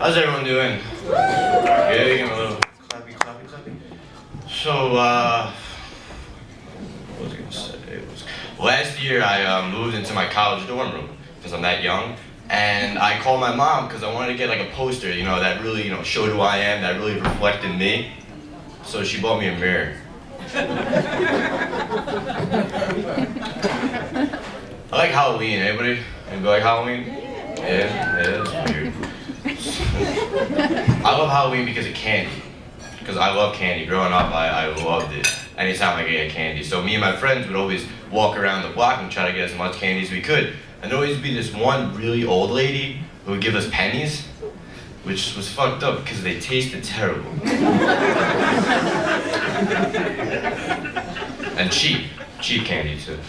How's everyone doing? Yeah, give me a little clappy, clappy, clappy. So, what was I gonna say? Last year I moved into my college dorm room because I'm that young, and I called my mom because I wanted to get like a poster, you know, that really, you know, showed who I am, that really reflected me. So she bought me a mirror. I like Halloween. Anybody like Halloween? Yeah, it's weird. I love Halloween because of candy. Because I love candy. Growing up, I loved it. Anytime I could get candy. So me and my friends would always walk around the block and try to get as much candy as we could. And there'd always be this one really old lady who would give us pennies, which was fucked up because they tasted terrible. And cheap candy too.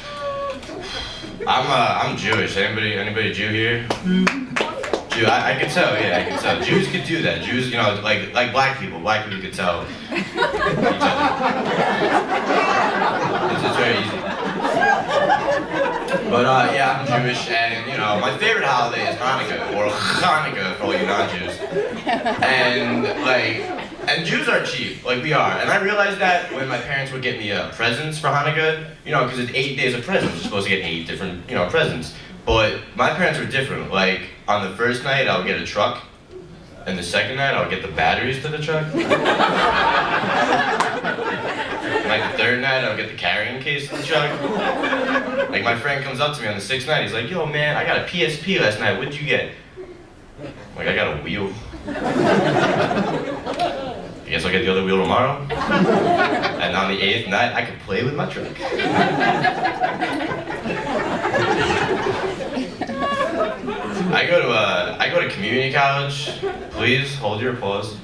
I'm Jewish. Anybody Jew here? Jew, I could tell, yeah, I could tell. Jews could do that. Jews, you know, like black people could tell each other. It's very easy. But yeah, I'm Jewish, and you know, my favorite holiday is Hanukkah, or Hanukkah for all you non-Jews. And Jews are cheap, like we are. And I realized that when my parents would get me presents for Hanukkah, you know, because it's 8 days of presents, you're supposed to get 8 different, you know, presents. But my parents were different. Like, on the first night, I would get a truck, and the second night, I would get the batteries to the truck. Like, the third night, I would get the carrying case to the truck. Like, my friend comes up to me on the 6th night, he's like, yo, man, I got a PSP last night, what'd you get? I'm like, I got a wheel. I guess I'll get the other wheel tomorrow. And on the 8th night, I could play with my truck. I go to community college. Please hold your applause.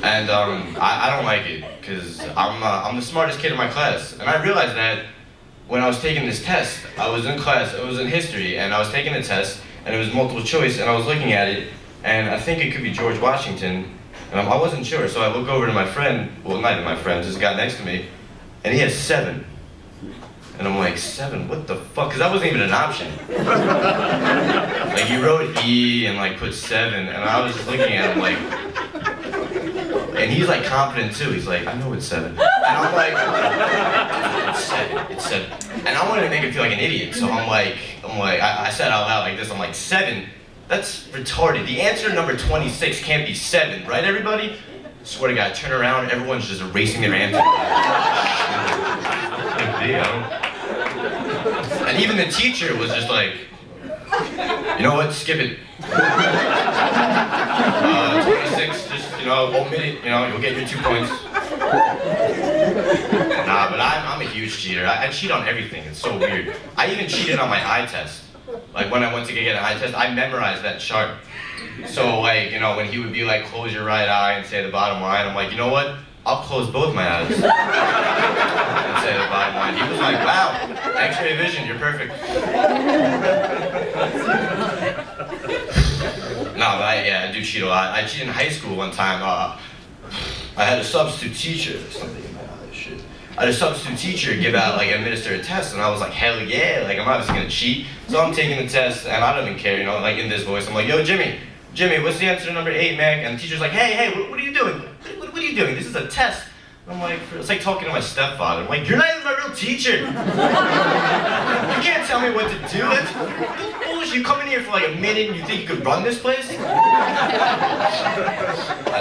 And I don't like it because I'm the smartest kid in my class. And I realized that when I was taking this test, I was in class. It was in history, and I was taking the test, and it was multiple choice, and I was looking at it, and I think it could be George Washington. And I wasn't sure, so I look over to my friend, well, not to my friend, this guy next to me, and he has 7. And I'm like, 7? What the fuck? Because that wasn't even an option. Like, he wrote E and, like, put 7, and I was just looking at him like, and he's, like, confident, too. He's like, I know it's 7. And I'm like, it's 7. And I wanted to make him feel like an idiot, so I said out loud like this, I'm like, 7? That's retarded. The answer to number 26 can't be 7, right, everybody? I swear to God, turn around, everyone's just erasing their answer. And even the teacher was just like, you know what, skip it. 26, just, you know, omit it, you know, you'll get your 2 points. Nah, but I'm a huge cheater. I cheat on everything, it's so weird. I even cheated on my eye test. Like when I went to get an eye test, I memorized that chart. So like, you know, when he would be like, close your right eye and say the bottom line, I'm like, you know what? I'll close both my eyes. And say the bottom line. He was like, wow, X-ray vision, you're perfect. No, but I do cheat a lot. I cheated in high school one time. I had a substitute teacher. Something in my eye, shit. I had a substitute teacher give out, like, administer a test, and I was like, hell yeah, like, I'm obviously gonna cheat. So I'm taking the test, and I don't even care, you know, like, in this voice, I'm like, yo, Jimmy, what's the answer to number 8, man? And the teacher's like, hey, what are you doing? What are you doing? This is a test. I'm like, it's like talking to my stepfather. I'm like, you're not even my real teacher. You can't tell me what to do. That's bullshit. You come in here for like a minute and you think you could run this place? No,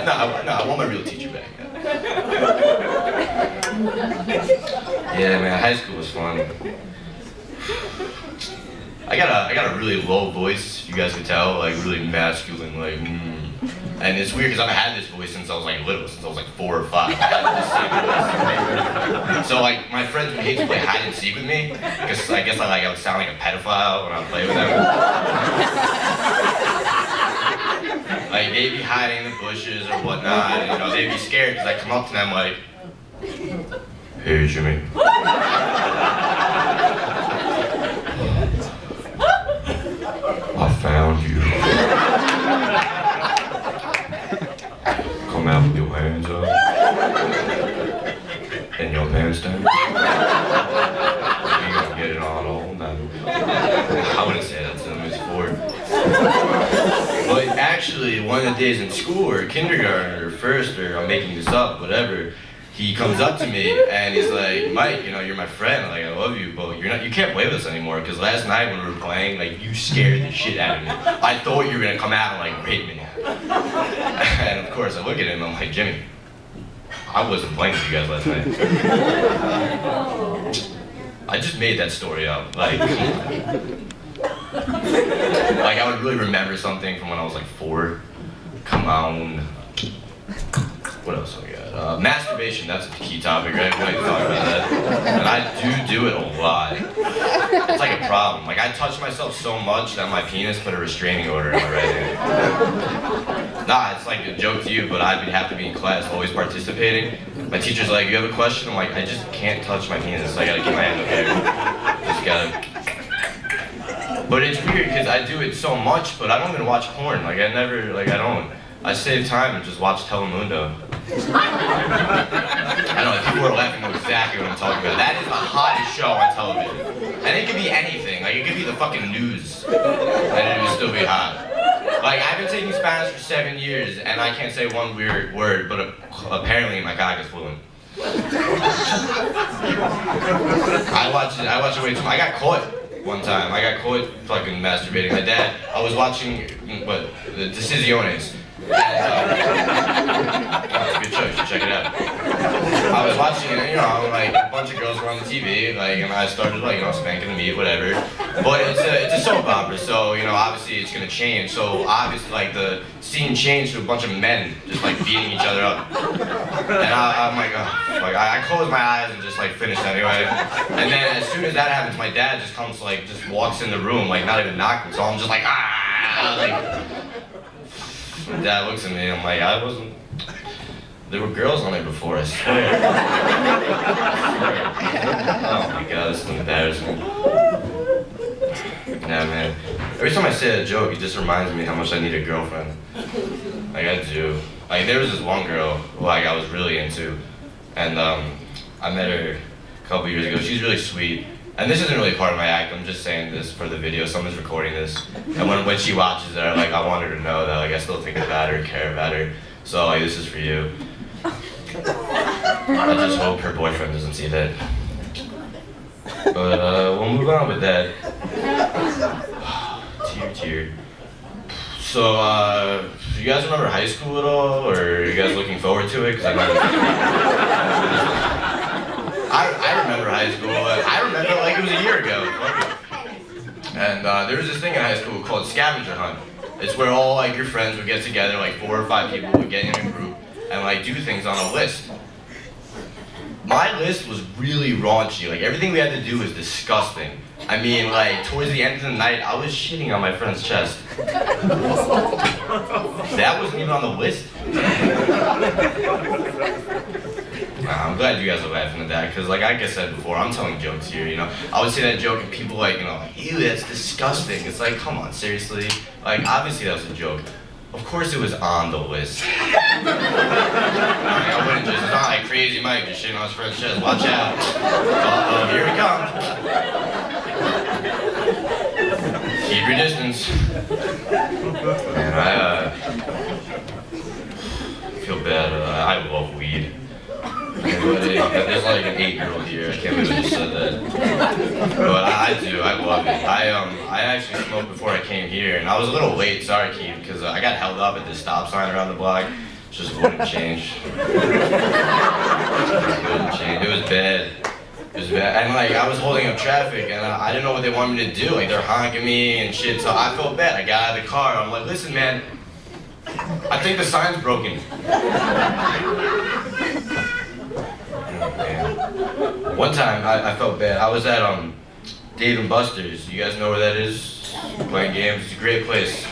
I want my real teacher back. Yeah, man, high school was fun. I got a really low voice, you guys can tell, like really masculine, like And it's weird because I've had this voice since I was like little, since I was like 4 or 5. I had the same voice. So like my friends would hate to play hide and seek with me because I guess I would sound like a pedophile when I would play with them. Like they'd be hiding in the bushes or whatnot, and you know they'd be scared because I come up to them like, "Hey Jimmy." I found you. Come out with your hands up and your pants down. You gonna get it on all night. I wouldn't say that to them, it's for. But actually, eventually, one of the days in school or kindergarten or first, or I'm making this up, whatever, he comes up to me and he's like, Mike, you know, you're my friend, like, I love you, but you can't play with us anymore, because last night when we were playing, like, you scared the shit out of me. I thought you were gonna come out and, like, rape me. And of course, I look at him, I'm like, Jimmy, I wasn't playing with you guys last night. I just made that story up, like, I would really remember something from when I was, like, 4. Come on. What else have we got? Masturbation, that's a key topic, right? We like to talk about that. And I do it a lot. It's like a problem. Like, I touch myself so much that my penis put a restraining order on my right hand. Nah, it's like a joke to you, but I'd have to be in class, always participating. My teacher's like, you have a question? I'm like, I just can't touch my penis. I gotta keep my hand up here. Just gotta... But it's weird, because I do it so much, but I don't even watch porn. Like, I don't. I save time and just watch Telemundo. I know, people are laughing, know exactly what I'm talking about. That is the hottest show on television. And it could be anything. Like, it could be the fucking news. And it would still be hot. Like, I've been taking Spanish for 7 years, and I can't say one weird word, but apparently my cock is fluent. I watch it way too much. I got caught one time. I got caught fucking masturbating. My dad, I was watching, the Decisiones. It's a good show, you should check it out. I was watching it, you know, like, a bunch of girls were on the TV, like, and I started, like, you know, spanking the meat, whatever. But it's a soap opera, so, you know, obviously it's gonna change. So, obviously, like, the scene changed to a bunch of men just, like, beating each other up. And I'm like, oh, like, I closed my eyes and just, like, finished anyway. And then, as soon as that happens, my dad just comes, like, just walks in the room, like, not even knocking, so I'm just like, ah, like... My dad looks at me, I'm like, I wasn't... There were girls on there before, I swear. Oh my god, this is embarrassing. Yeah, man. Every time I say that joke, it just reminds me how much I need a girlfriend. Like, I do. Like, there was this one girl who, like, I was really into. And, I met her a couple years ago. She's really sweet. And this isn't really part of my act, I'm just saying this for the video, someone's recording this. And when she watches it, like, I want her to know that, like, I still think about her and care about her. So, like, this is for you. I just hope her boyfriend doesn't see that. But, we'll move on with that. Tear. So, do you guys remember high school at all? Or are you guys looking forward to it? 'Cause I remember high school. I remember like it was a year ago. And there was this thing in high school called scavenger hunt. It's where all like your friends would get together, like 4 or 5 people would get in a group and like do things on a list. My list was really raunchy. Like everything we had to do was disgusting. I mean, like towards the end of the night, I was shitting on my friend's chest. That wasn't even on the list. I'm glad you guys are laughing at that, because like I said before, I'm telling jokes here, you know. I would say that joke and people like, you know, ew, that's disgusting. It's like, come on, seriously? Like, obviously that was a joke. Of course it was on the list. I wouldn't just, it's not like Crazy Mike just shitting on his friend's chest. Watch out. Uh-oh, here we come. Keep your distance. Man, I feel bad. I love weed. There's like an 8-year-old here. I can't believe I just said that. But I do. I love it. I actually smoked before I came here, and I was a little late. Sorry, Keith, because I got held up at this stop sign around the block. Just wouldn't change. It wouldn't change. It was bad. It was bad. And like I was holding up traffic, and I didn't know what they wanted me to do. Like they're honking me and shit. So I felt bad. I got out of the car. I'm like, listen, man. I think the sign's broken. One time, I felt bad. I was at Dave & Buster's. You guys know where that is? Playing games. It's a great place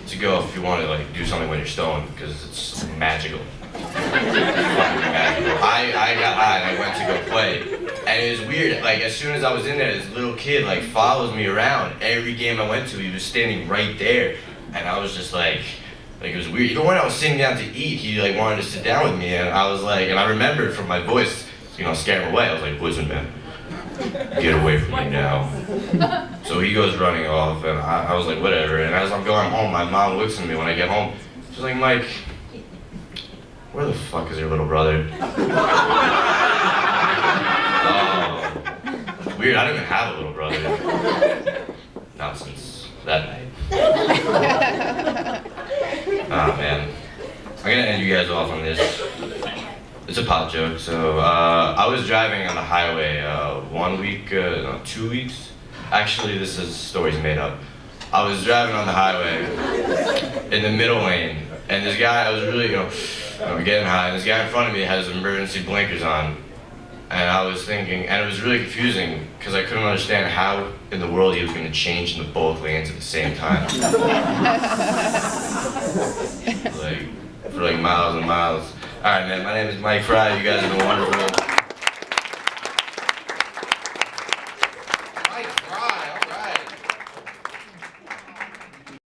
to go if you want to like do something when you're stoned, because it's magical. Fucking magical. I got high and I went to go play, and it was weird. Like as soon as I was in there, this little kid like follows me around. Every game I went to, he was standing right there, and I was just like it was weird. Even when I was sitting down to eat, he like wanted to sit down with me, and I was like, and I remembered from my voice, you know, scare him away. I was like, listen, man, get away from me now. So he goes running off, and I was like, whatever. And as I'm going home, my mom looks at me when I get home, She's like, Mike, where the fuck is your little brother? Oh, weird, I don't even have a little brother. Not since that night. Oh man. I'm gonna end you guys off on this. It's a pop joke. So I was driving on the highway 1 week, no, 2 weeks. Actually, this story's made up. I was driving on the highway in the middle lane, and this guy, I was really, getting high, and this guy in front of me had his emergency blinkers on. And I was thinking, and it was really confusing, because I couldn't understand how in the world he was going to change into both lanes at the same time. For like miles and miles. Alright man, my name is Mike Frey, you guys have been wonderful.